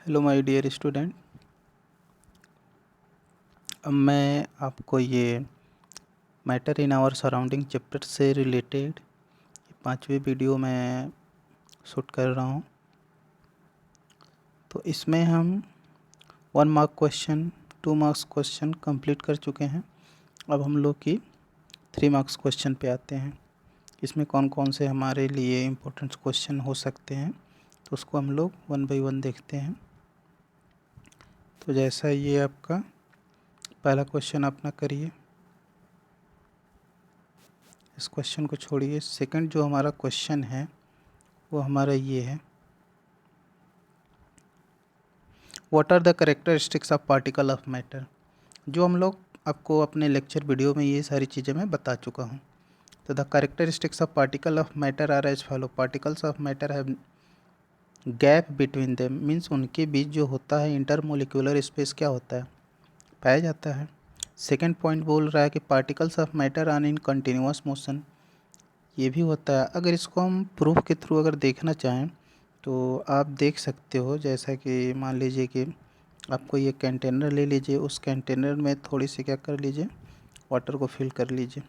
Hello my dear student. अब मैं आपको ये matter in our surrounding chapter से रिलेटेड 5वीं वीडियो में शूट कर रहा हूँ। तो इसमें हम 1 mark question 2 marks question complete कर चुके हैं। अब हम लोग की 3 मार्क्स क्वेश्चन पे आते हैं। इसमें कौन कौन से हमारे लिए इम्पोर्टेंट क्वेश्चन हो सकते हैं, तो उसको हम लोग 1 बाय 1 देखते हैं। तो जैसा ये आपका पहला क्वेश्चन अपना करिए, इस क्वेश्चन को छोड़िए। सेकंड जो हमारा क्वेश्चन है वो हमारा ये है, what are the characteristics of particle of matter. जो हम लोग आपको अपने लेक्चर वीडियो में ये सारी चीज़ें मैं बता चुका हूँ। तो the characteristics of particle of matter are as follow. Particles of matter have gap between them, means उनके बीच जो होता है इंटरमोलिकुलर स्पेस क्या होता है, पाया जाता है। सेकेंड पॉइंट बोल रहा है कि particles of matter are in continuous motion, ये भी होता है। अगर इसको हम प्रूफ के थ्रू अगर देखना चाहें तो आप देख सकते हो, जैसा कि मान लीजिए कि आपको ये कंटेनर ले लीजिए, उस कंटेनर में थोड़ी सी क्या कर लीजिए, वाटर को फिल कर लीजिए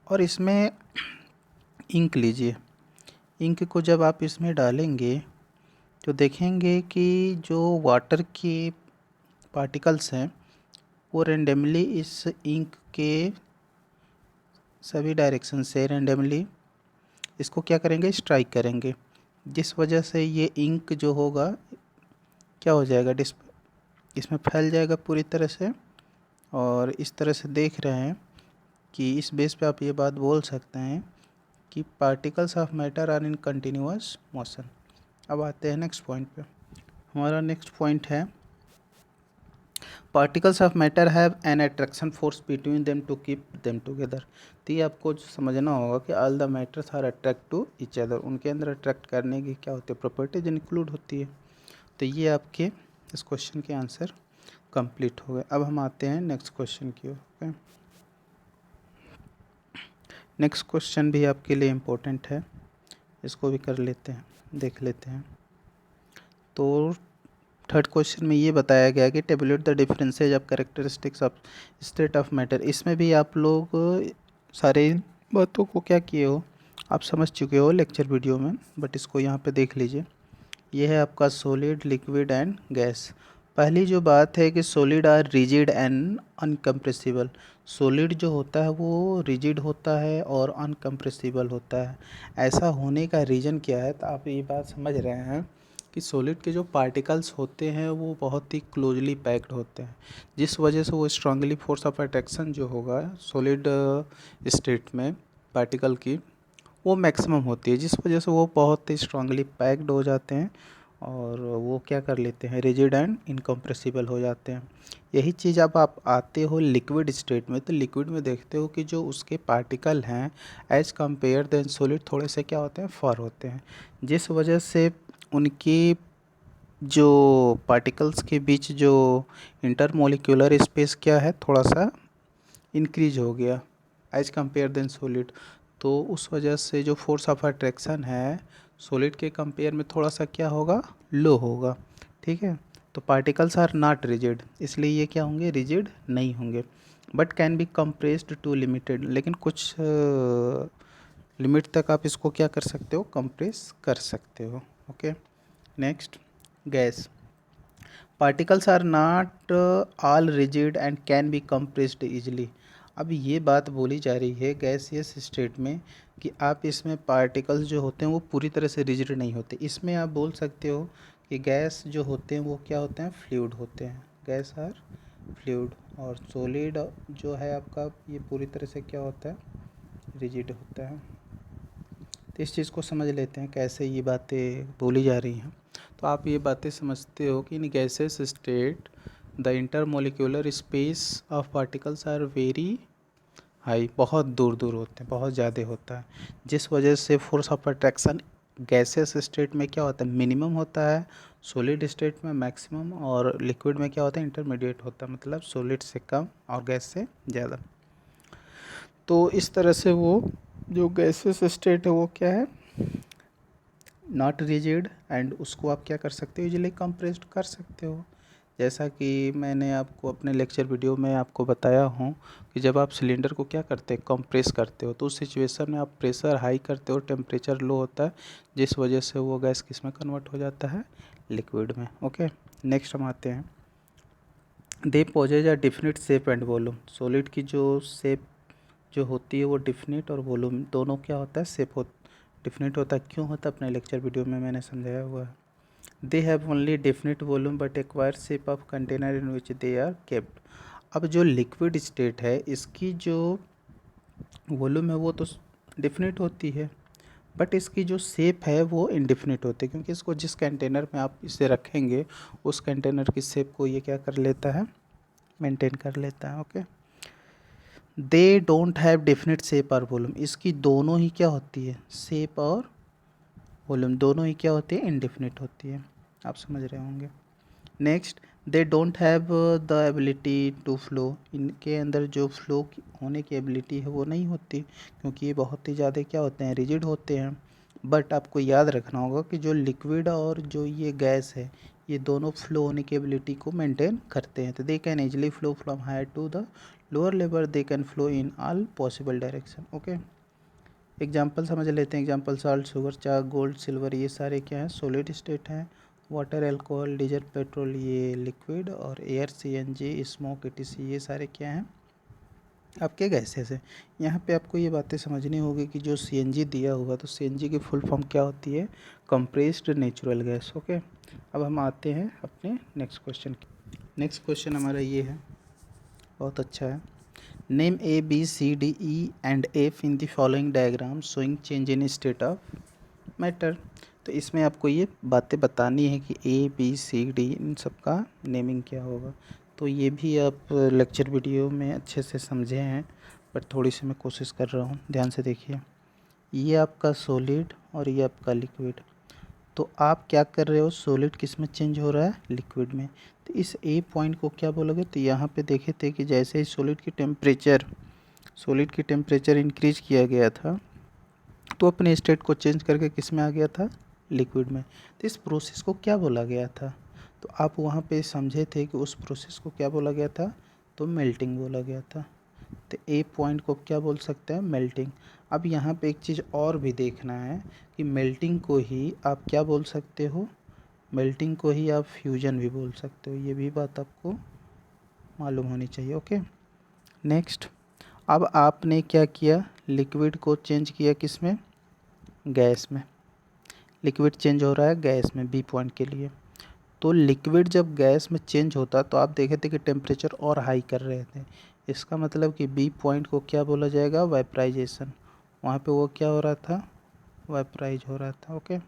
और इसमें इंक लीजिए। इंक को जब आप इसमें डालेंगे तो देखेंगे कि जो वाटर के पार्टिकल्स हैं वो रेंडमली इस इंक के सभी डायरेक्शन से रेंडमली इसको क्या करेंगे, स्ट्राइक करेंगे, जिस वजह से ये इंक जो होगा क्या हो जाएगा, इसमें फैल जाएगा पूरी तरह से। और इस तरह से देख रहे हैं कि इस बेस पे आप ये बात बोल सकते हैं कि particles of matter are in continuous motion. अब आते हैं नेक्स्ट पॉइंट पे। हमारा नेक्स्ट पॉइंट है, particles of matter have an attraction force between them to keep them together. तो ये आपको समझना होगा कि all the matters are attract to each other, उनके अंदर अट्रैक्ट करने की क्या होती है, प्रॉपर्टीज इंक्लूड होती है। तो ये आपके इस क्वेश्चन के आंसर कंप्लीट हो गए। अब हम आते हैं नेक्स्ट क्वेश्चन की ओर। नेक्स्ट क्वेश्चन भी आपके लिए इम्पोर्टेंट है, इसको भी कर लेते हैं, देख लेते हैं। तो थर्ड क्वेश्चन में ये बताया गया कि tablet the differences of characteristics of state of matter. इसमें भी आप लोग सारे बातों को क्या किए हो, आप समझ चुके हो लेक्चर वीडियो में, बट इसको यहाँ पे देख लीजिए। ये है आपका सॉलिड, लिक्विड एंड गैस। पहली जो बात है कि solid are rigid and incompressible. Solid जो होता है वो रिजिड होता है और अनकम्प्रेसिबल होता है। ऐसा होने का रीज़न क्या है, तो आप ये बात समझ रहे हैं कि सॉलिड के जो पार्टिकल्स होते हैं वो बहुत ही क्लोजली पैक्ड होते हैं, जिस वजह से वो स्ट्रांगली फोर्स ऑफ अट्रैक्शन जो होगा सॉलिड स्टेट में पार्टिकल की वो मैक्सिमम होती है, जिस वजह से वो बहुत ही स्ट्रांगली पैक्ड हो जाते हैं और वो क्या कर लेते हैं, रिजिड एंड इनकम्प्रेसिबल हो जाते हैं। यही चीज़ अब आप आते हो लिक्विड स्टेट में, तो लिक्विड में देखते हो कि जो उसके पार्टिकल हैं एज कंपेयर देन सॉलिड थोड़े से क्या होते हैं, फार होते हैं, जिस वजह से उनकी जो पार्टिकल्स के बीच जो इंटरमोलिकुलर स्पेस क्या है, थोड़ा सा इंक्रीज हो गया एज कंपेयर देन सॉलिड। तो उस वजह से जो फोर्स ऑफ अट्रैक्शन है सॉलिड के कंपेयर में थोड़ा सा क्या होगा, लो होगा। ठीक है, तो पार्टिकल्स आर नॉट रिजिड, इसलिए ये क्या होंगे, रिजिड नहीं होंगे, but can be compressed to limited. लेकिन कुछ लिमिट तक आप इसको क्या कर सकते हो, कंप्रेस कर सकते हो। Okay, next gas. Particles are not all rigid and can be compressed easily. अब ये बात बोली जा रही है गैसियस स्टेट में कि आप इसमें पार्टिकल्स जो होते हैं वो पूरी तरह से रिजिड नहीं होते। इसमें आप बोल सकते हो कि गैस जो होते हैं वो क्या होते हैं, फ्लूइड होते हैं, गैस आर फ्लूइड। और सॉलिड जो है आपका ये पूरी तरह से क्या होता है, रिजिड होता है। तो इस चीज़ को समझ लेते हैं कैसे ये बातें बोली जा रही हैं। तो आप ये बातें समझते हो कि in gases state the intermolecular space of particles are very high, बहुत दूर दूर होते हैं, बहुत ज़्यादा होता है, जिस वजह से force of attraction gases state में क्या होता है, मिनिमम होता है, सॉलिड स्टेट में मैक्सिमम, और लिक्विड में क्या होता है, इंटरमीडिएट होता है, मतलब सॉलिड से कम और गैस से ज़्यादा। तो इस तरह से वो जो गैसेस स्टेट है वो क्या है, नॉट रिजिड, एंड उसको आप क्या कर सकते हो, इजीली कंप्रेस्ड कर सकते हो। जैसा कि मैंने आपको अपने लेक्चर वीडियो में आपको बताया हूँ कि जब आप सिलेंडर को क्या करते हैं, कंप्रेस करते हो, तो उस सिचुएशन में आप प्रेशर हाई करते हो, टेम्परेचर लो होता है, जिस वजह से वो गैस किस में कन्वर्ट हो जाता है, लिक्विड में। ओके, नेक्स्ट हम आते हैं। They possess a definite shape and volume. Solid की जो शेप जो होती है वो डिफिनिट और वॉल्यूम दोनों क्या होता है, शेप डिफिनिट होता है। क्यों होता है, अपने लेक्चर वीडियो में मैंने समझाया हुआ है। They have only definite volume but acquire shape of container in which they are kept. अब जो लिक्विड स्टेट है इसकी जो वॉल्यूम है वो तो डिफिनिट होती है, बट इसकी जो शेप है वो इनडिफिनिट होती है, क्योंकि इसको जिस कंटेनर में आप इसे रखेंगे उस कंटेनर की शेप को ये क्या कर लेता है, मेंटेन कर लेता है। Okay, they don't have definite shape और वॉल्यूम। इसकी दोनों ही क्या होती है, शेप और वॉल्यूम दोनों ही क्या होती है, इनडिफिनिट होती है। आप समझ रहे होंगे। Next, they don't have the ability to flow. इनके अंदर जो फ्लो होने की एबिलिटी है वो नहीं होती, क्योंकि ये बहुत ही ज़्यादा क्या होते हैं, रिजिड होते हैं। बट आपको याद रखना होगा कि जो लिक्विड और जो ये गैस है ये दोनों फ्लो होने की एबिलिटी को मेंटेन करते हैं। तो they can easily flow from higher to the lower level, they can flow in all possible direction. Okay, example समझ लेते हैं। Example salt, sugar, chalk, gold, silver, ये सारे क्या हैं, सॉलिड स्टेट हैं। वाटर, अल्कोहल, डीजल, पेट्रोल, ये liquid, और एयर, सीएनजी, स्मोक, एटीसी, ये सारे क्या हैं, आपके गैसेस हैं। यहाँ पे आपको ये बातें समझनी होगी कि जो सीएनजी दिया हुआ, तो सीएनजी की फुल फॉर्म क्या होती है, कंप्रेस्ड नेचुरल गैस। ओके, अब हम आते हैं अपने नेक्स्ट क्वेश्चन की। नेक्स्ट क्वेश्चन हमारा ये है, बहुत अच्छा है। Name A B C D E and F in the following diagram showing change in state of matter. तो इसमें आपको ये बातें बतानी है कि ए बी सी डी इन सब का नेमिंग क्या होगा। तो ये भी आप लेक्चर वीडियो में अच्छे से समझे हैं, पर थोड़ी सी मैं कोशिश कर रहा हूँ, ध्यान से देखिए। ये आपका सॉलिड और ये आपका लिक्विड। तो आप क्या कर रहे हो, सॉलिड किस में चेंज हो रहा है, लिक्विड में। तो इस ए पॉइंट को क्या बोलोगे, तो यहाँ पे देखे थे कि जैसे ही सॉलिड की टेम्परेचर इंक्रीज किया गया था तो अपने स्टेट को चेंज करके किस में आ गया था, लिक्विड में। तो इस प्रोसेस को क्या बोला गया था, तो आप वहाँ पे समझे थे कि उस प्रोसेस को क्या बोला गया था, तो मेल्टिंग बोला गया था। तो ए पॉइंट को क्या बोल सकते हैं, मेल्टिंग। अब यहाँ पे एक चीज़ और भी देखना है कि मेल्टिंग को ही आप क्या बोल सकते हो, मेल्टिंग को ही आप फ्यूजन भी बोल सकते हो। ये भी बात आपको मालूम होनी चाहिए। ओके, नेक्स्ट, अब आपने क्या किया, लिक्विड को चेंज किया किस में, गैस में। लिक्विड चेंज हो रहा है गैस में बी पॉइंट के लिए। तो लिक्विड जब गैस में चेंज होता तो आप देखे थे कि टेम्परेचर और हाई कर रहे थे। इसका मतलब कि बी पॉइंट को क्या बोला जाएगा, वेपराइजेशन। वहाँ पे वो क्या हो रहा था, वेपराइज हो रहा था। ओके,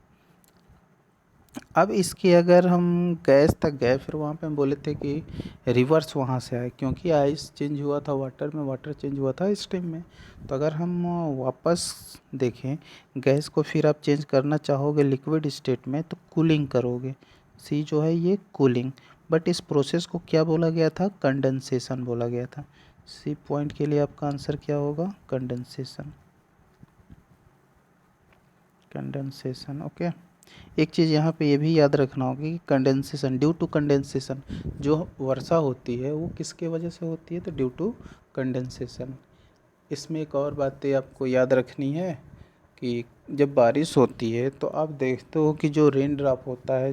अब इसकी अगर हम गैस तक गए, फिर वहाँ पे हम बोले थे कि रिवर्स वहाँ से आए, क्योंकि आइस चेंज हुआ था वाटर में, वाटर चेंज हुआ था स्टीम में। तो अगर हम वापस देखें गैस को, फिर आप चेंज करना चाहोगे लिक्विड स्टेट में तो कूलिंग करोगे। सी जो है ये कूलिंग, बट इस प्रोसेस को क्या बोला गया था, कंडेंसेशन बोला गया था। सी पॉइंट के लिए आपका आंसर क्या होगा, कंडेंसेशन, कंडेंसेशन। ओके, एक चीज़ यहाँ पे ये भी याद रखना होगी कि कंडेंसेशन, ड्यू टू कंडेंसेशन, जो वर्षा होती है वो किसके वजह से होती है, तो ड्यू टू कंडेंसेशन। इसमें एक और बात आपको याद रखनी है कि जब बारिश होती है तो आप देखते हो कि जो रेन ड्रॉप होता है,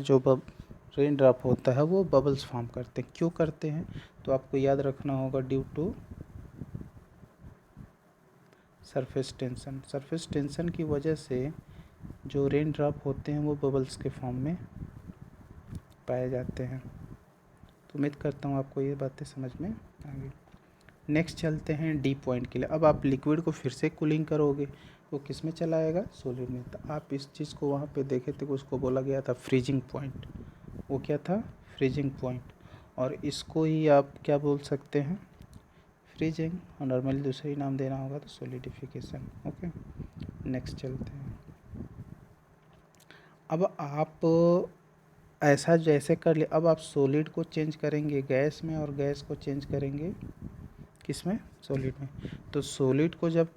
रेन ड्रॉप होता है वो बबल्स फॉर्म करते हैं। क्यों करते हैं, तो आपको याद रखना होगा due to surface tension. Surface tension की वजह से जो रेन ड्रॉप होते हैं वो बबल्स के फॉर्म में पाए जाते हैं। तो उम्मीद करता हूँ आपको ये बातें समझ में आ गई। नेक्स्ट चलते हैं डी पॉइंट के लिए। अब आप लिक्विड को फिर से कूलिंग करोगे तो किस में चला आएगा, सॉलिड में। तो आप इस चीज़ को वहाँ पे देखे थे कि उसको बोला गया था फ्रीजिंग पॉइंट। वो क्या था, फ्रीजिंग पॉइंट। और इसको ही आप क्या बोल सकते हैं, फ्रीजिंग, और नॉर्मली दूसरा नाम देना होगा तो सॉलिडिफिकेशन। ओके, नेक्स्ट चलते हैं। अब आप ऐसा जैसे कर ले, अब आप सॉलिड को चेंज करेंगे गैस में और गैस को चेंज करेंगे किस में, सॉलिड में। तो सॉलिड को जब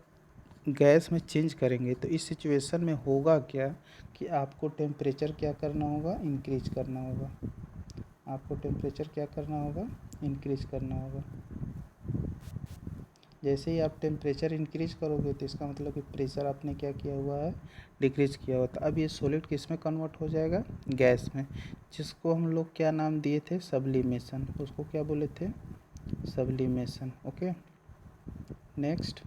गैस में चेंज करेंगे तो इस सिचुएशन में होगा क्या कि आपको टेम्परेचर क्या करना होगा, इंक्रीज करना होगा। आपको टेम्परेचर क्या करना होगा, इंक्रीज करना होगा। जैसे ही आप टेम्परेचर इंक्रीज करोगे तो इसका मतलब कि प्रेशर आपने क्या किया हुआ है, डिक्रीज किया हुआ था। अब ये सॉलिड किस में कन्वर्ट हो जाएगा, गैस में, जिसको हम लोग क्या नाम दिए थे, सब्लिमेशन। उसको क्या बोले थे, सब्लिमेशन। ओके, नेक्स्ट,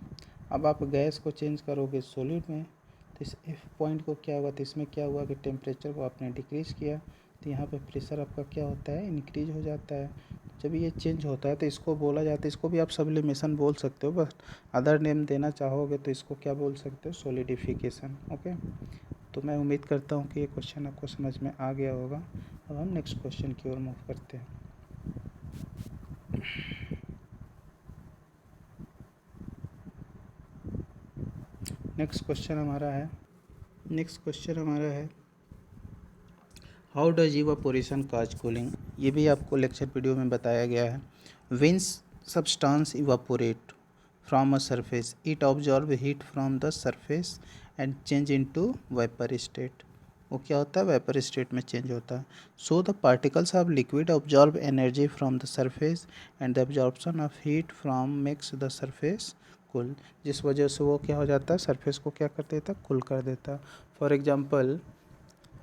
अब आप गैस को चेंज करोगे सॉलिड में तो इस एफ पॉइंट को क्या हुआ, तो इसमें क्या हुआ कि टेम्परेचर को आपने डिक्रीज़ किया तो यहाँ पे प्रेशर आपका क्या होता है, इंक्रीज हो जाता है। जब ये चेंज होता है तो इसको बोला जाता है, इसको भी आप सब्लिमेशन बोल सकते हो, बस अदर नेम देना चाहोगे तो इसको क्या बोल सकते हो, सॉलिडिफिकेशन। ओके, तो मैं उम्मीद करता हूँ कि ये क्वेश्चन आपको समझ में आ गया होगा। अब हम नेक्स्ट क्वेश्चन की ओर मूव करते हैं। नेक्स्ट क्वेश्चन हमारा है how does evaporation cause cooling. ये भी आपको लेक्चर वीडियो में बताया गया है। When substance evaporate from a surface it absorb heat from the surface and change into vapour state. वो क्या होता है, वेपर स्टेट में चेंज होता है। So the particles of liquid absorb energy from the surface and the absorption of heat from makes the surface cool. जिस वजह से वो क्या हो जाता है, सरफेस को क्या कर देता है, कूल कर देता है। फॉर एग्जांपल,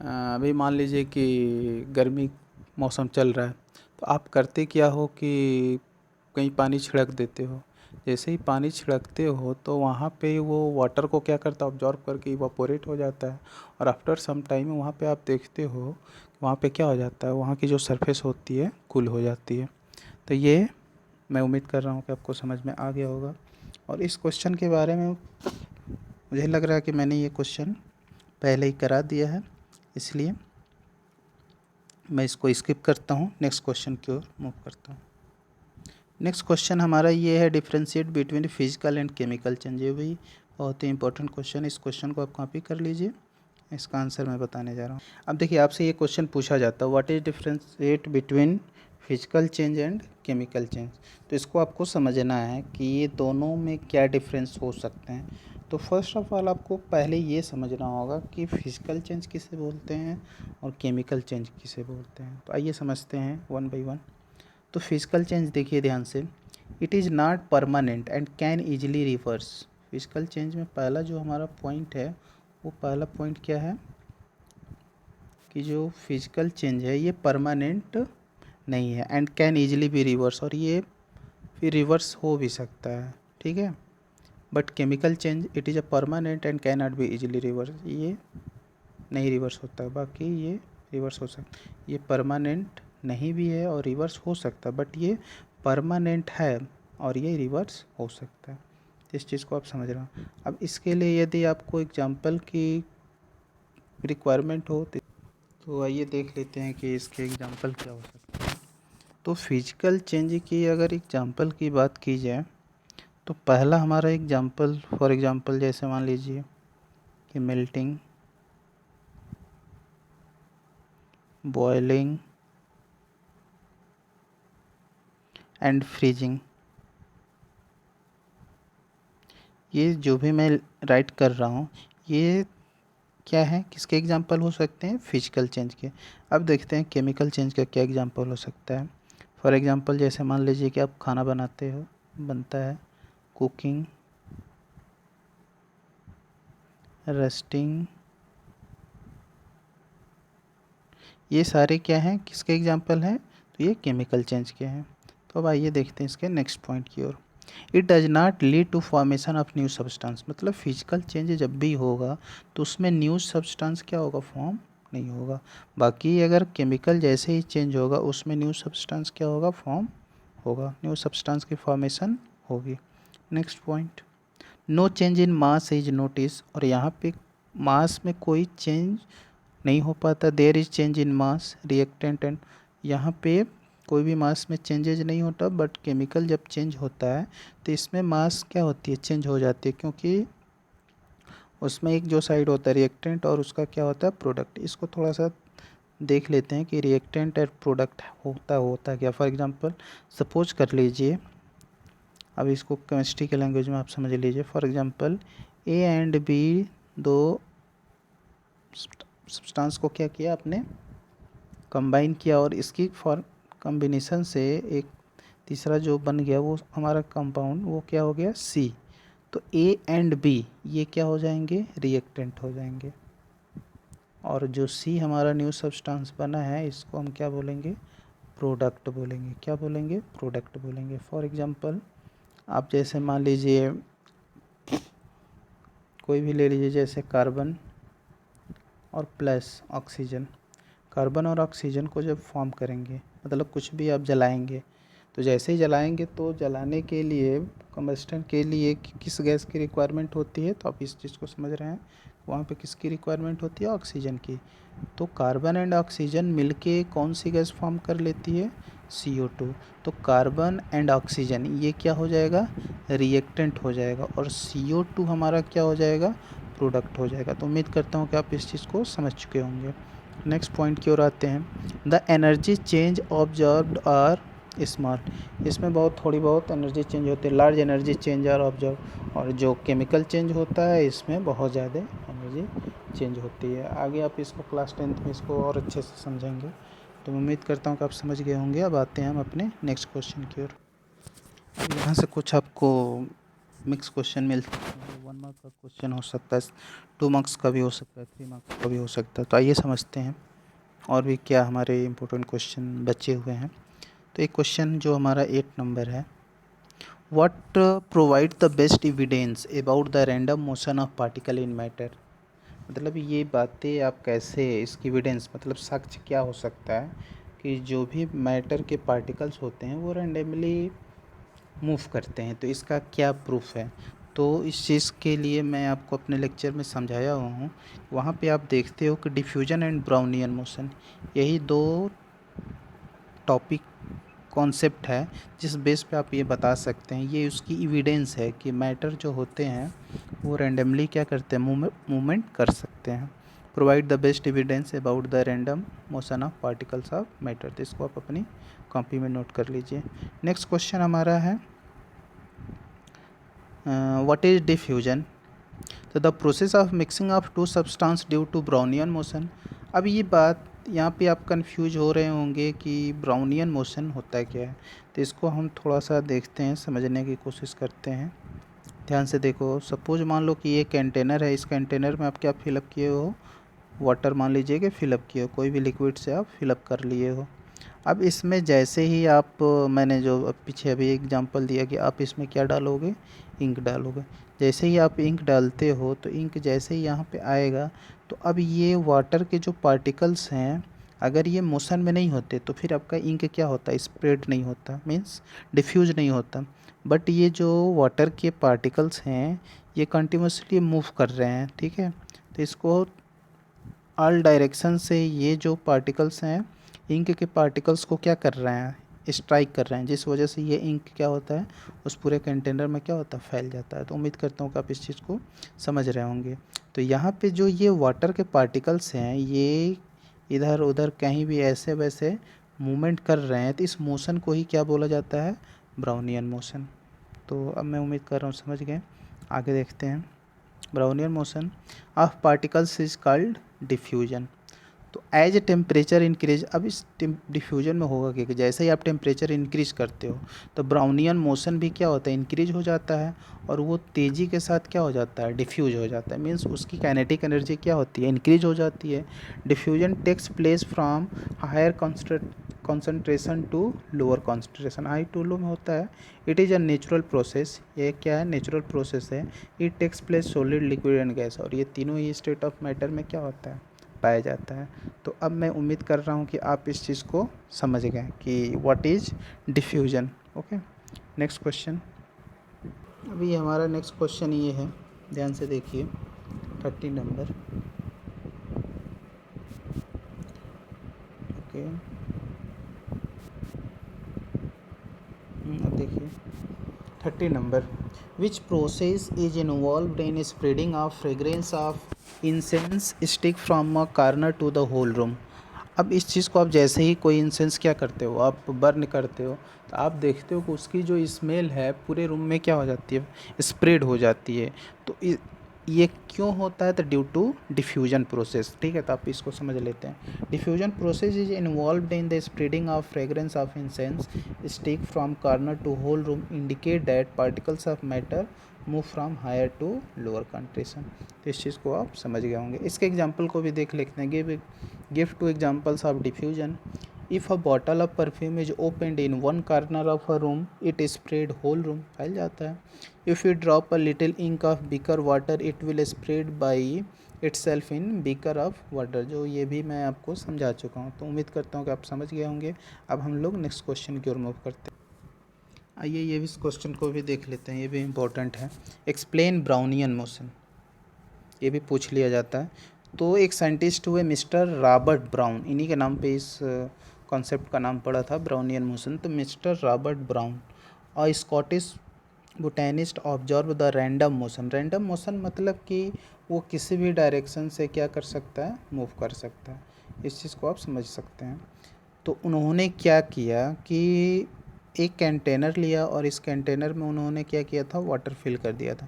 अभी मान लीजिए कि गर्मी मौसम चल रहा है तो आप करते क्या हो कि कहीं पानी छिड़क देते हो। जैसे ही पानी छिड़कते हो तो वहाँ पे वो वाटर को क्या करता है, ऑब्जॉर्व करके इवापोरेट हो जाता है। और आफ्टर सम टाइम वहाँ पे आप देखते हो वहाँ पे क्या हो जाता है, वहाँ की जो सरफेस होती है कूल हो जाती है। तो ये मैं उम्मीद कर रहा हूँ कि आपको समझ में आ गया होगा। और इस क्वेश्चन के बारे में मुझे लग रहा है कि मैंने ये क्वेश्चन पहले ही करा दिया है, इसलिए मैं इसको स्किप करता हूँ, नेक्स्ट क्वेश्चन की ओर मूव करता हूँ। नेक्स्ट क्वेश्चन हमारा ये है differentiate between physical and chemical change. ये भी बहुत ही इंपॉर्टेंट क्वेश्चन है। इस क्वेश्चन को आप कॉपी कर लीजिए, इसका आंसर मैं बताने जा रहा हूँ। अब देखिए, आपसे ये क्वेश्चन पूछा जाता है what is differentiate between physical change and chemical change. तो इसको आपको समझना है कि ये दोनों में क्या डिफरेंस हो सकते हैं। तो फर्स्ट ऑफ ऑल आपको पहले ये समझना होगा कि फिजिकल चेंज किसे बोलते हैं और केमिकल चेंज किसे बोलते हैं। तो आइए समझते हैं वन बाय वन। तो फिजिकल चेंज देखिए ध्यान से, it is not permanent and can easily reverse. Physical change में पहला जो हमारा पॉइंट है, वो पहला पॉइंट क्या है कि जो फिजिकल चेंज है ये परमानेंट नहीं है and can easily be reverse, और ये फिर रिवर्स हो भी सकता है, ठीक है। But chemical change it is a permanent and can not be easily reverse, ये नहीं रिवर्स होता है। बाकी ये रिवर्स हो सकता है, ये परमानेंट नहीं भी है और रिवर्स हो सकता है, बट ये परमानेंट है और ये रिवर्स हो सकता है। इस चीज़ को आप समझ रहे हो। अब इसके लिए यदि आपको एग्जांपल की रिक्वायरमेंट हो तो आइए देख लेते हैं कि इसके एग्जांपल क्या हो सकते हैं। तो फिजिकल चेंज की अगर एग्जांपल की बात की जाए तो पहला हमारा एग्जांपल, फॉर एग्जांपल जैसे मान लीजिए कि मेल्टिंग, बॉइलिंग एंड फ्रीजिंग। ये जो भी मैं राइट कर रहा हूँ ये क्या है, किसके एग्जांपल हो सकते हैं, फिजिकल चेंज के। अब देखते हैं केमिकल चेंज का क्या एग्जांपल हो सकता है। फॉर एग्जांपल जैसे मान लीजिए कि आप खाना बनाते हो, बनता है कुकिंग, रस्टिंग, ये सारे क्या हैं, किसके एग्जांपल हैं, तो ये केमिकल चेंज के हैं। तो अब आइए देखते हैं इसके नेक्स्ट पॉइंट की ओर। It does not lead to formation of new substance. मतलब फिजिकल चेंज जब भी होगा तो उसमें न्यू सब्सटेंस क्या होगा, फॉर्म नहीं होगा। बाकी अगर केमिकल जैसे ही चेंज होगा उसमें न्यू सब्सटेंस क्या होगा, फॉर्म होगा, न्यू सब्सटेंस की फॉर्मेशन होगी। Next point, no change in mass is notice. और यहाँ पे मास में कोई चेंज नहीं हो पाता, there is change in mass reactant and, यहाँ पे कोई भी मास में चेंजेज नहीं होता। बट केमिकल जब चेंज होता है तो इसमें मास क्या होती है, चेंज हो जाती है, क्योंकि उसमें एक जो साइड होता है रिएक्टेंट और उसका क्या होता है, प्रोडक्ट। इसको थोड़ा सा देख लेते हैं कि रिएक्टेंट और प्रोडक्ट होता क्या। फॉर एग्जांपल सपोज कर लीजिए, अब इसको केमिस्ट्री के लैंग्वेज में आप समझ लीजिए। For example A and B दो सब्सटेंस को क्या किया आपने, कंबाइन किया, और इसकी फॉर कॉम्बिनेशन से एक तीसरा जो बन गया वो हमारा कंपाउंड, वो क्या हो गया, सी। तो ए एंड बी ये क्या हो जाएंगे, रिएक्टेंट हो जाएंगे। और जो सी हमारा न्यू सब्सटेंस बना है इसको हम क्या बोलेंगे, प्रोडक्ट बोलेंगे। क्या बोलेंगे, प्रोडक्ट बोलेंगे। फॉर एग्जांपल आप जैसे मान लीजिए कोई भी ले लीजिए, जैसे कार्बन और प्लस ऑक्सीजन। कार्बन और ऑक्सीजन को जब फॉर्म करेंगे, मतलब कुछ भी आप जलाएंगे, तो जैसे ही जलाएंगे तो जलाने के लिए, कम्बस्टन के लिए किस गैस की रिक्वायरमेंट होती है, तो आप इस चीज़ को समझ रहे हैं, वहाँ पे किसकी रिक्वायरमेंट होती है, ऑक्सीजन की। तो कार्बन एंड ऑक्सीजन मिलके कौन सी गैस फॉर्म कर लेती है, CO2। तो कार्बन एंड ऑक्सीजन ये क्या हो जाएगा, रिएक्टेंट हो जाएगा, और CO2 हमारा क्या हो जाएगा, प्रोडक्ट हो जाएगा। तो उम्मीद करता हूँ कि आप इस चीज़ को समझ चुके होंगे। नेक्स्ट पॉइंट की ओर आते हैं। The energy change observed are small. इसमें थोड़ी बहुत एनर्जी चेंज होती है, large energy change are observe. और जो केमिकल चेंज होता है इसमें बहुत ज़्यादा एनर्जी चेंज होती है। आगे आप इसको क्लास 10th में इसको और अच्छे से समझेंगे। तो मैं उम्मीद करता हूँ कि आप समझ गए होंगे। अब आते हैं हम अपने नेक्स्ट क्वेश्चन की ओर। यहाँ से कुछ आपको मिक्स क्वेश्चन मिल सकता है। 1 मार्क का क्वेश्चन हो सकता है, 2 मार्क्स का भी हो सकता है, 3 मार्क्स का भी हो सकता है। तो आइए समझते हैं और भी क्या हमारे इम्पोर्टेंट क्वेश्चन बचे हुए हैं। तो एक क्वेश्चन जो हमारा 8 नंबर है, what provide the best evidence about the random motion of particle in matter. मतलब ये बातें आप कैसे, इसकी एविडेंस मतलब साक्ष्य क्या हो सकता है कि जो भी मैटर के पार्टिकल्स होते हैं वो रैंडमली मूव करते हैं, तो इसका क्या प्रूफ है। तो इस चीज़ के लिए मैं आपको अपने लेक्चर में समझाया हुआ हूँ। वहाँ पे आप देखते हो कि डिफ्यूजन एंड ब्राउनियन मोशन, यही 2 टॉपिक कॉन्सेप्ट है जिस बेस पे आप ये बता सकते हैं, ये उसकी एविडेंस है कि मैटर जो होते हैं वो रैंडमली क्या करते हैं, मूवमेंट कर सकते हैं। Provide the best evidence about the random motion of particles of matter. तो इसको आप अपनी कॉपी में नोट कर लीजिए। नेक्स्ट क्वेश्चन हमारा है व्हाट इज डिफ्यूजन। तो the process of mixing of 2 substance due to Brownian motion. अब ये बात यहाँ पे आप कंफ्यूज हो रहे होंगे कि ब्राउनियन मोशन होता है क्या है। तो इसको हम थोड़ा सा देखते हैं, समझने की कोशिश करते हैं। ध्यान से देखो, सपोज मान लो कि ये कंटेनर है, इस कंटेनर में आप क्या फिलअप किए हो, वाटर मान लीजिए कि फिलअप किए हो, कोई भी लिक्विड से आप फिलअप कर लिए हो। अब इसमें जैसे ही आप, मैंने जो पीछे अभी एग्जांपल दिया कि आप इसमें क्या डालोगे, इंक डालोगे। जैसे ही आप इंक डालते हो तो इंक जैसे ही यहाँ पे आएगा, तो अब ये वाटर के जो पार्टिकल्स हैं, अगर ये मोशन में नहीं होते तो फिर आपका इंक क्या होता है, स्प्रेड नहीं होता, मीन्स डिफ्यूज नहीं होता। बट ये जो वाटर के पार्टिकल्स हैं ये कंटिन्यूसली मूव कर रहे हैं, ठीक है। तो इसको ऑल डायरेक्शन से ये जो पार्टिकल्स हैं, इंक के पार्टिकल्स को क्या कर रहे हैं, स्ट्राइक कर रहे हैं, जिस वजह से ये इंक क्या होता है, उस पूरे कंटेनर में क्या होता है, फैल जाता है। तो उम्मीद करता हूँ कि आप इस चीज़ को समझ रहे होंगे। तो यहाँ पे जो ये वाटर के पार्टिकल्स हैं ये इधर उधर कहीं भी ऐसे वैसे मूवमेंट कर रहे हैं, तो इस मोशन को ही क्या बोला जाता है, ब्राउनियन मोशन। तो अब मैं उम्मीद कर रहा हूँ समझ गए। आगे देखते हैं। Brownian motion of particles is called diffusion. तो एज टेम्परेचर इंक्रीज, अब इस डिफ्यूजन में होगा कि जैसे ही आप टेम्परेचर इंक्रीज करते हो तो ब्राउनियन मोशन भी क्या होता है, इंक्रीज हो जाता है, और वो तेज़ी के साथ क्या हो जाता है, डिफ्यूज हो जाता है। मीन्स उसकी काइनेटिक एनर्जी क्या होती है, इंक्रीज हो जाती है। Diffusion takes place from higher concentration to lower concentration. High to low में होता है। It is a natural process, ये क्या है, नेचुरल प्रोसेस है। It takes place solid, liquid and gas, और ये तीनों ही स्टेट ऑफ मैटर में क्या होता है, पाया जाता है। तो अब मैं उम्मीद कर रहा हूँ कि आप इस चीज़ को समझ गए कि what is diffusion. Okay, next question. अभी हमारा नेक्स्ट क्वेश्चन ये है, ध्यान से देखिए, 30 नंबर। ओके, अब देखिए 30 number. Which process is involved in spreading of fragrance of incense stick from a corner to the whole room. अब इस चीज़ को आप जैसे ही कोई इंसेंस क्या करते हो, आप बर्न करते हो, तो आप देखते हो कि उसकी जो स्मेल है पूरे रूम में क्या हो जाती है, स्प्रेड हो जाती है। तो ये क्यों होता है? तो ड्यू टू डिफ्यूजन प्रोसेस। ठीक है, तो आप इसको समझ लेते हैं। Diffusion process is involved in the spreading of fragrance of incense stick from corner to whole room indicate that particles of matter move from higher to lower concentration. तो इस चीज़ को आप समझ गए होंगे। इसके एग्जाम्पल को भी देख लेते हैं। Give two examples of diffusion. If a bottle of perfume is opened in one corner of a room it spread whole room, फैल जाता है। If you drop a little ink of beaker water it will spread by itself in beaker of water. जो ये भी मैं आपको समझा चुका हूँ, तो उम्मीद करता हूँ कि आप समझ गए होंगे। अब हम लोग नेक्स्ट क्वेश्चन की ओर मूव करते हैं। आइए ये भी इस क्वेश्चन को भी देख लेते हैं, ये भी इम्पोर्टेंट है। एक्सप्लेन ब्राउनियन मोशन, ये भी पूछ लिया जाता है। तो एक साइंटिस्ट हुए मिस्टर रॉबर्ट ब्राउन, इन्हीं के नाम पे इस कॉन्सेप्ट का नाम पड़ा था ब्राउनियन मोशन। तो मिस्टर रॉबर्ट ब्राउन और Scottish botanist observe the random motion. Random motion मतलब कि वो किसी भी डायरेक्शन से क्या कर सकता है, मूव कर सकता है। इस चीज़ को आप समझ सकते हैं। तो उन्होंने क्या किया कि एक कंटेनर लिया और इस कंटेनर में उन्होंने क्या किया था, वाटर फिल कर दिया था।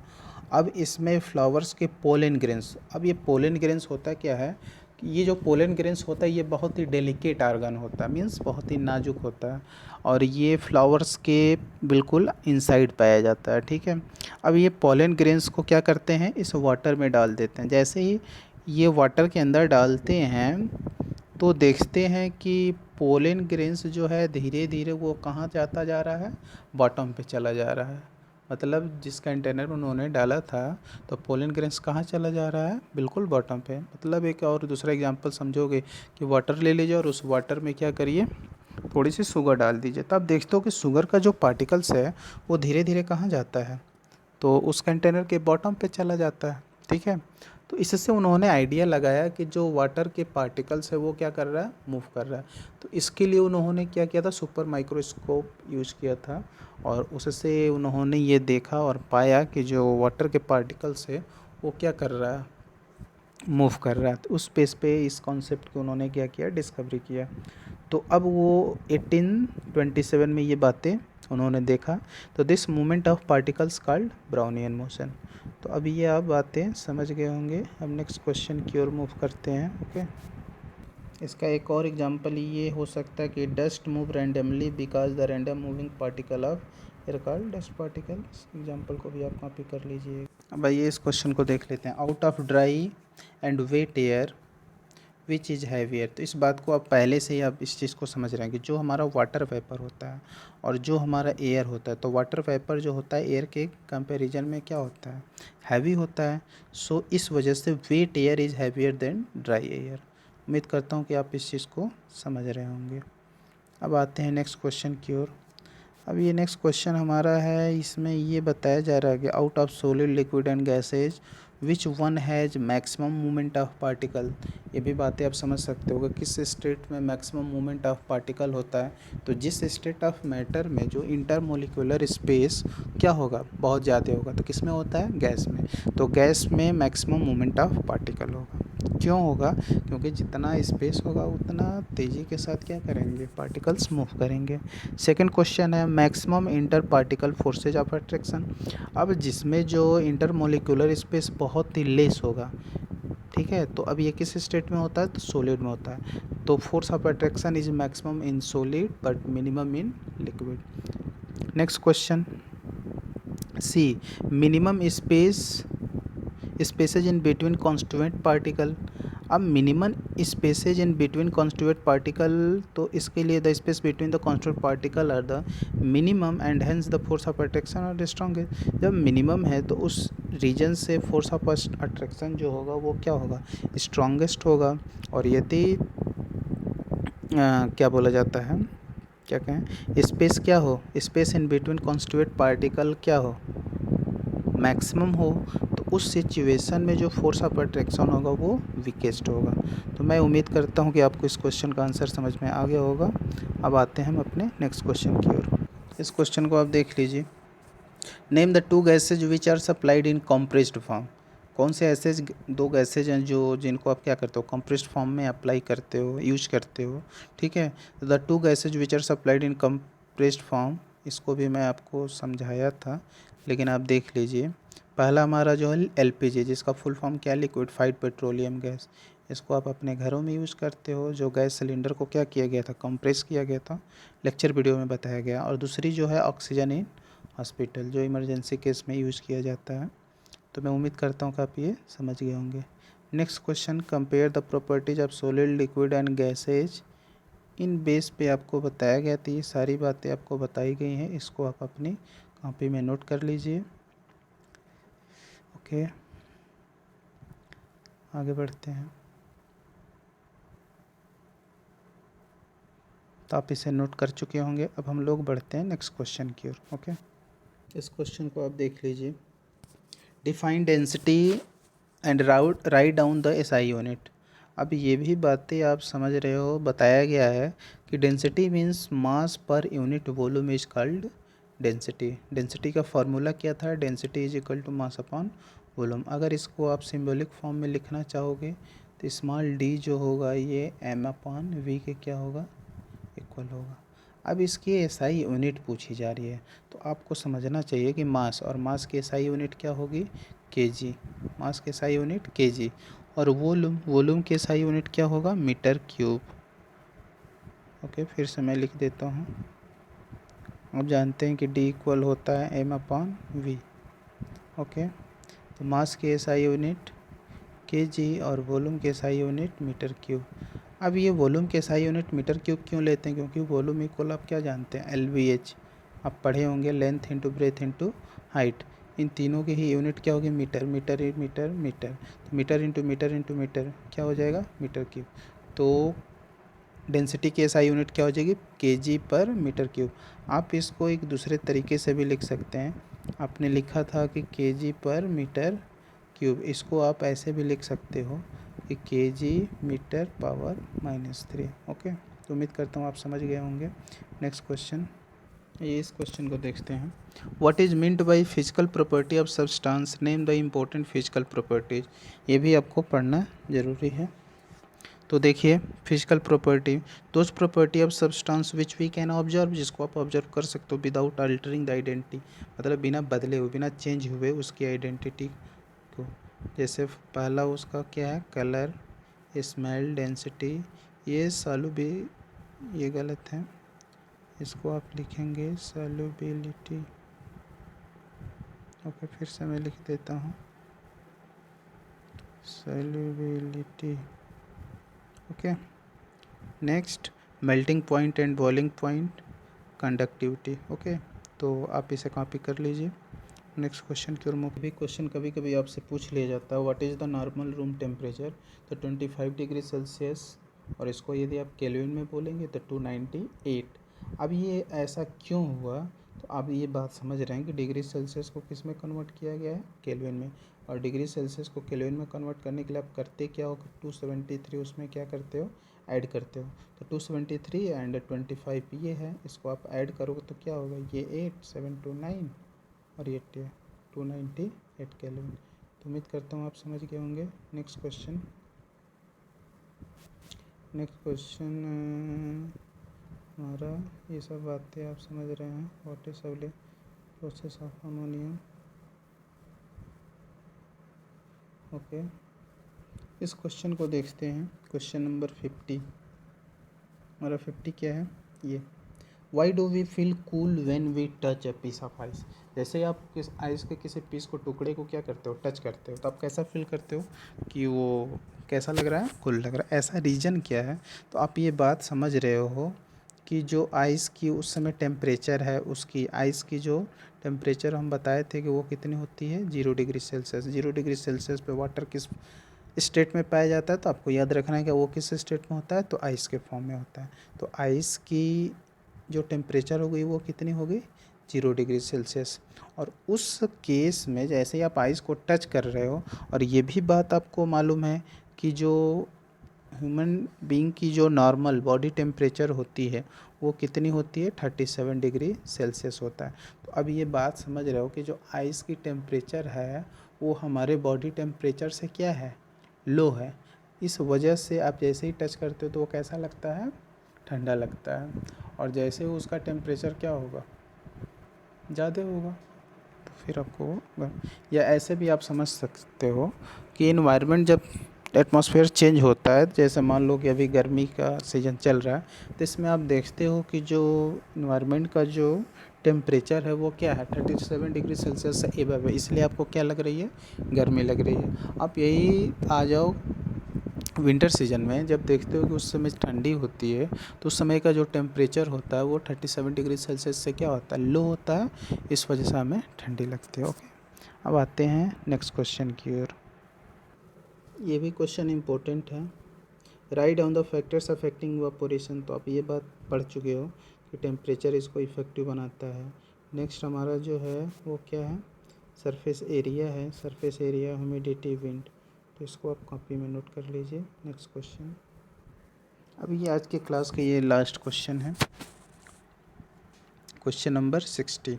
अब इसमें फ्लावर्स के पोलन ग्रेन्स, अब ये पोलन ग्रेन्स होता क्या है कि ये जो पोलन ग्रेन्स होता है ये बहुत ही डेलिकेट आर्गन होता है, मीन्स बहुत ही नाजुक होता है, और ये फ्लावर्स के बिल्कुल इनसाइड पाया जाता है। ठीक है, अब ये पोलन ग्रेन्स को क्या करते हैं, इस वाटर में डाल देते हैं। जैसे ही ये वाटर के अंदर डालते हैं तो देखते हैं कि पोलन ग्रेन्स जो है धीरे धीरे वो कहाँ जाता जा रहा है, बॉटम पे चला जा रहा है। मतलब जिस कंटेनर में उन्होंने डाला था तो पोलन ग्रेन्स कहाँ चला जा रहा है, बिल्कुल बॉटम पे। मतलब एक और दूसरा एग्जांपल समझोगे कि वाटर ले लीजिए और उस वाटर में क्या करिए, थोड़ी सी शुगर डाल दीजिए। तो आप देखते हो कि शुगर का जो पार्टिकल्स है वो धीरे धीरे कहाँ जाता है, तो उस कंटेनर के बॉटम पे चला जाता है। ठीक है, तो इससे उन्होंने आइडिया लगाया कि जो वाटर के पार्टिकल्स है वो क्या कर रहा है, मूव कर रहा है। तो इसके लिए उन्होंने क्या किया था, सुपर माइक्रोस्कोप यूज किया था, और उससे उन्होंने ये देखा और पाया कि जो वाटर के पार्टिकल्स है वो क्या कर रहा है, मूव कर रहा है। तो उस बेस पे इस कॉन्सेप्ट को उन्होंने क्या किया, डिस्कवरी किया। तो अब वो 1827 में ये बातें उन्होंने देखा। तो this movement of particles called Brownian motion. तो अब ये आप बातें समझ गए होंगे। अब नेक्स्ट क्वेश्चन की ओर मूव करते हैं। ओके, इसका एक और एग्जांपल ये हो सकता है कि dust move randomly because the random moving particle of air called dust particle. इस एग्जांपल को भी आप कॉपी कर लीजिए। अब आइए इस क्वेश्चन को देख लेते हैं। Out of dry and wet air which is heavier. तो इस बात को आप पहले से ही आप इस चीज़ को समझ रहे हैं कि जो हमारा वाटर वेपर होता है और जो हमारा एयर होता है, तो वाटर वेपर जो होता है एयर के कंपैरिजन में क्या होता है, हैवी होता है। सो इस वजह से wet air is heavier than dry air. उम्मीद करता हूँ कि आप इस चीज़ को समझ रहे होंगे। अब आते हैं नेक्स्ट क्वेश्चन की ओर। अब ये नेक्स्ट क्वेश्चन हमारा है, इसमें ये बताया जा रहा है कि out of solid liquid and gases which one has maximum movement of particle. ये भी बातें आप समझ सकते हो कि किस स्टेट में मैक्सिमम मूवमेंट ऑफ पार्टिकल होता है। तो जिस स्टेट ऑफ मैटर में जो इंटरमोलिकुलर स्पेस क्या होगा, बहुत ज़्यादा होगा, तो किस में होता है, गैस में। तो गैस में मैक्सिमम मूवमेंट ऑफ पार्टिकल होगा। क्यों होगा, क्योंकि जितना स्पेस होगा उतना तेज़ी के साथ क्या करेंगे, पार्टिकल्स मूव करेंगे। सेकंड क्वेश्चन है maximum inter particle forces of attraction. अब जिसमें जो इंटरमोलिकुलर स्पेस बहुत ही लेस होगा, ठीक है, तो अब ये किस स्टेट में होता है, तो सॉलिड में होता है। तो force of attraction is maximum in solid but minimum in liquid. Next question C minimum spaces in between constituent particle. अब minimum spaces in between constituent particle, तो इसके लिए the space between the constituent particle are the minimum and hence the force of attraction are the strongest. जब minimum है तो उस reason से force of attraction जो होगा वो क्या होगा, स्ट्रॉन्गेस्ट होगा। और यदि क्या बोला जाता है, क्या कहें, स्पेस क्या हो, space in between constituent particle क्या हो, मैक्सिमम हो, तो उस सिचुएशन में जो फोर्स ऑफ अट्रैक्शन होगा वो वीकेस्ट होगा। तो मैं उम्मीद करता हूँ कि आपको इस क्वेश्चन का आंसर समझ में आ गया होगा। अब आते हैं हम अपने नेक्स्ट क्वेश्चन की ओर। इस क्वेश्चन को आप देख लीजिए। Name the two gases which are supplied in compressed form. कौन से ऐसे दो गैसेज हैं जो जिनको आप क्या करते हो, कॉम्प्रेस्ड फॉर्म में अप्लाई करते हो, यूज करते हो। ठीक है, the two gases which are supplied in compressed form, इसको भी मैं आपको समझाया था, लेकिन आप देख लीजिए। पहला हमारा जो है एलपीजी, जिसका फुल फॉर्म क्या है, लिक्विफाइड पेट्रोलियम गैस। इसको आप अपने घरों में यूज़ करते हो। जो गैस सिलेंडर को क्या किया गया था, कंप्रेस किया गया था, लेक्चर वीडियो में बताया गया। और दूसरी जो है ऑक्सीजन इन हॉस्पिटल, जो इमरजेंसी केस में यूज़ किया जाता है। तो मैं उम्मीद करता हूँ कि आप ये समझ गए होंगे। Next question, compare the properties of solid, liquid and gases in base पे आपको बताया गया था। ये सारी बातें आपको बताई गई हैं, इसको आप अपनी कॉपी में नोट कर लीजिए। ओके, आगे बढ़ते हैं। तो आप इसे नोट कर चुके होंगे। अब हम लोग बढ़ते हैं नेक्स्ट क्वेश्चन की ओर। ओके, इस क्वेश्चन को आप देख लीजिए। Define density and write down the SI unit. अब ये भी बातें आप समझ रहे हो, बताया गया है कि density means mass per unit volume is called density. Density का फॉर्मूला क्या था, density is equal to mass upon volume. अगर इसको आप सिंबॉलिक फॉर्म में लिखना चाहोगे तो स्मॉल डी जो होगा ये एम अपॉन वी के क्या होगा, इक्वल होगा। अब इसकी एसआई यूनिट पूछी जा रही है, तो आपको समझना चाहिए कि मास, और मास की एसआई यूनिट क्या होगी, केजी। मास की एसआई यूनिट केजी। और वॉल्यूम की एसआई यूनिट क्या होगा, मीटर क्यूब। ओके, फिर से मैं लिख देता हूँ। आप जानते हैं कि डी इक्वल होता है एम अपॉन वी। ओके, तो मास की एसआई यूनिट केजी और वॉल्यूम की एसआई यूनिट मीटर क्यूब। अब ये वॉल्यूम के एसआई यूनिट मीटर क्यूब क्यों लेते हैं, क्योंकि वॉल्यूम इक्वल आप क्या जानते हैं, LVH। आप पढ़े होंगे, length into breadth into height. इन तीनों की ही यूनिट क्या होगी, मीटर। मीटर मीटर मीटर, तो metre into metre into metre क्या हो जाएगा, मीटर क्यूब। तो डेंसिटी की एसआई यूनिट क्या हो जाएगी, केजी पर मीटर क्यूब। आप इसको एक दूसरे तरीके से भी लिख सकते हैं। आपने लिखा था कि केजी पर मीटर क्यूब, इसको आप ऐसे भी लिख सकते हो कि केजी मीटर पावर -3। ओके, तो उम्मीद करता हूँ आप समझ गए होंगे। नेक्स्ट क्वेश्चन, ये इस क्वेश्चन को देखते हैं। What is meant by physical property of substance, name the important physical properties. ये भी आपको पढ़ना ज़रूरी है। तो देखिए, physical property, those property of substance which we can observe, जिसको आप ऑब्जर्व कर सकते हो विदाउट अल्टरिंग द आइडेंटिटी, मतलब बिना बदले हुए, बिना चेंज हुए उसकी आइडेंटिटी को। जैसे पहला उसका क्या है, कलर, स्मेल, डेंसिटी। ये सॉल्युबी, ये गलत है, इसको आप लिखेंगे सॉल्युबिलिटी। ओके, फिर से मैं लिख देता हूँ solubility. Okay, next melting point and boiling point, conductivity. Okay, तो आप इसे कॉपी कर लीजिए। नेक्स्ट क्वेश्चन की ओर मूव। भी क्वेश्चन कभी कभी आपसे पूछ लिया जाता है, what is the normal room temperature, तो 25 डिग्री सेल्सियस, और इसको यदि आप केल्विन में बोलेंगे तो 298। अब ये ऐसा क्यों हुआ, तो आप ये बात समझ रहे हैं कि डिग्री सेल्सियस को किस में कन्वर्ट किया गया है, केल्विन में। और डिग्री सेल्सियस को केल्विन में कन्वर्ट करने के लिए आप करते क्या हो, 273 उसमें क्या करते हो, ऐड करते हो। तो 273 एंड 25 ये है, इसको आप ऐड करोगे तो क्या होगा, ये 8 7 2 9 और ये 298 केल्विन। तो उम्मीद करता हूँ आप समझ गए होंगे। नेक्स्ट क्वेश्चन, हमारा ये सब बातें आप समझ रहे हैं। What is process of ammonia. Okay, इस क्वेश्चन को देखते हैं। क्वेश्चन नंबर 50, हमारा 50 क्या है, ये why do we feel cool when we touch a piece of ice. जैसे आप किस आइस के किसी पीस को, टुकड़े को क्या करते हो, टच करते हो, तो आप कैसा फील करते हो कि वो कैसा लग रहा है, कूल लग रहा है। ऐसा रीज़न क्या है, तो आप ये बात समझ रहे हो कि जो आइस की उस समय टेम्परेचर है, उसकी आइस की जो टेम्परेचर हम बताए थे कि वो कितनी होती है, 0 डिग्री सेल्सियस। 0 डिग्री सेल्सियस पे वाटर किस स्टेट में पाया जाता है, तो आपको याद रखना है कि वो किस स्टेट में होता है, तो आइस के फॉर्म में होता है। तो आइस की जो टेम्परेचर हो गई वो कितनी हो गई, 0 डिग्री सेल्सियस। और उस केस में जैसे ही आप आइस को टच कर रहे हो, और ये भी बात आपको मालूम है कि जो ह्यूमन बीइंग की जो नॉर्मल बॉडी टेम्परेचर होती है वो कितनी होती है, 37 डिग्री सेल्सियस होता है। तो अब ये बात समझ रहे हो कि जो आइस की टेम्परेचर है वो हमारे बॉडी टेम्परेचर से क्या है, लो है। इस वजह से आप जैसे ही टच करते हो तो वो कैसा लगता है, ठंडा लगता है। और जैसे ही उसका टेम्परेचर क्या होगा, ज़्यादा होगा। तो फिर आपको, या ऐसे भी आप समझ सकते हो कि इन्वायरमेंट जब एटमॉस्फेयर चेंज होता है, जैसे मान लो कि अभी गर्मी का सीज़न चल रहा है, तो इसमें आप देखते हो कि जो इन्वायरमेंट का जो टेम्परेचर है वो क्या है, 37 डिग्री सेल्सियस से एबव है, इसलिए आपको क्या लग रही है, गर्मी लग रही है। आप यही आ जाओ विंटर सीजन में, जब देखते हो कि उस समय ठंडी होती है, तो उस समय का जो टेम्परेचर होता है वो 37 डिग्री सेल्सियस से क्या होता है, लो होता है, इस वजह से हमें ठंडी लगती है। ओके, अब आते हैं नेक्स्ट क्वेश्चन की ओर। ये भी क्वेश्चन इम्पोर्टेंट है। Write down the factors affecting evaporation, तो आप ये बात पढ़ चुके हो कि टेम्परेचर इसको इफेक्टिव बनाता है। नेक्स्ट हमारा जो है वो क्या है, सरफेस एरिया है, सरफेस एरिया, ह्यूमिडिटी, विंड, तो इसको आप कॉपी में नोट कर लीजिए। नेक्स्ट क्वेश्चन, अभी ये आज के क्लास का ये लास्ट क्वेश्चन है, question number 60।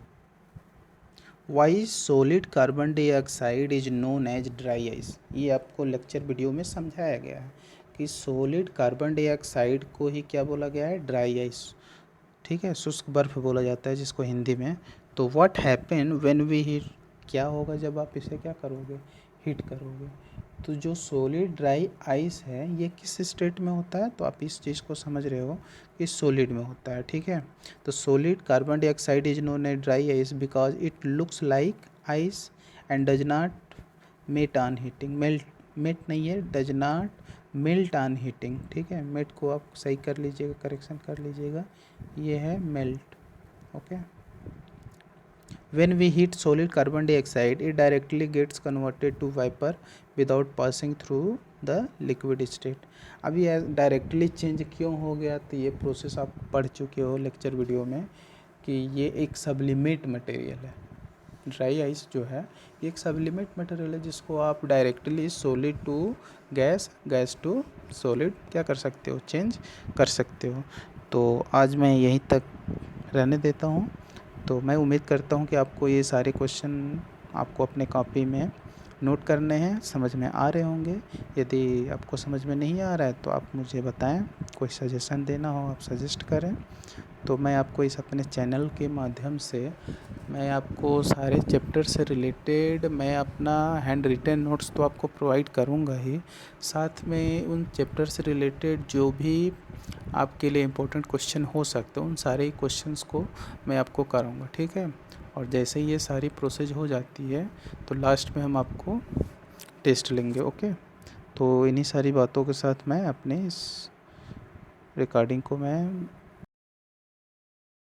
Why solid carbon dioxide is known as dry ice. ये आपको लेक्चर वीडियो में समझाया गया है कि सॉलिड कार्बन डाइऑक्साइड को ही क्या बोला गया है, ड्राई आइस, ठीक है, शुष्क बर्फ बोला जाता है जिसको हिंदी में। तो what happen when we heat, क्या होगा जब आप इसे क्या करोगे, हीट करोगे। तो जो सॉलिड ड्राई आइस है ये किस स्टेट में होता है, तो आप इस चीज़ को समझ रहे हो कि सॉलिड में होता है, ठीक है। तो solid carbon dioxide is known as dry ice because it looks like ice and does not melt on heating, melt नहीं है, does not melt on heating, ठीक है। मेट को आप सही कर लीजिएगा, करेक्शन कर लीजिएगा, ये है melt. Okay, when we heat solid carbon dioxide it directly gets converted to vapor without passing through the liquid state। अब ये डायरेक्टली चेंज क्यों हो गया, तो ये प्रोसेस आप पढ़ चुके हो लेक्चर वीडियो में कि ये एक सब्लिमेट मटेरियल है। ड्राई आइस जो है ये एक सब्लिमेट मटेरियल है जिसको आप directly solid to gas, gas to solid क्या कर सकते हो, चेंज कर सकते हो। तो आज मैं यहीं तक रहने देता हूँ। तो मैं उम्मीद करता हूँ कि आपको ये सारे क्वेश्चन आपको अपने कॉपी में नोट करने हैं, समझ में आ रहे होंगे। यदि आपको समझ में नहीं आ रहा है तो आप मुझे बताएं, कोई सजेशन देना हो आप सजेस्ट करें, तो मैं आपको इस अपने चैनल के माध्यम से मैं आपको सारे चैप्टर से रिलेटेड मैं अपना हैंड रिटन नोट्स तो आपको प्रोवाइड करूँगा ही, साथ में उन चैप्टर से रिलेटेड जो भी आपके लिए इम्पोर्टेंट क्वेश्चन हो सकते हैं उन सारे ही क्वेश्चंस को मैं आपको कराऊंगा, ठीक है। और जैसे ही ये सारी प्रोसेस हो जाती है तो लास्ट में हम आपको टेस्ट लेंगे। ओके, तो इन्हीं सारी बातों के साथ मैं अपने इस रिकॉर्डिंग को मैं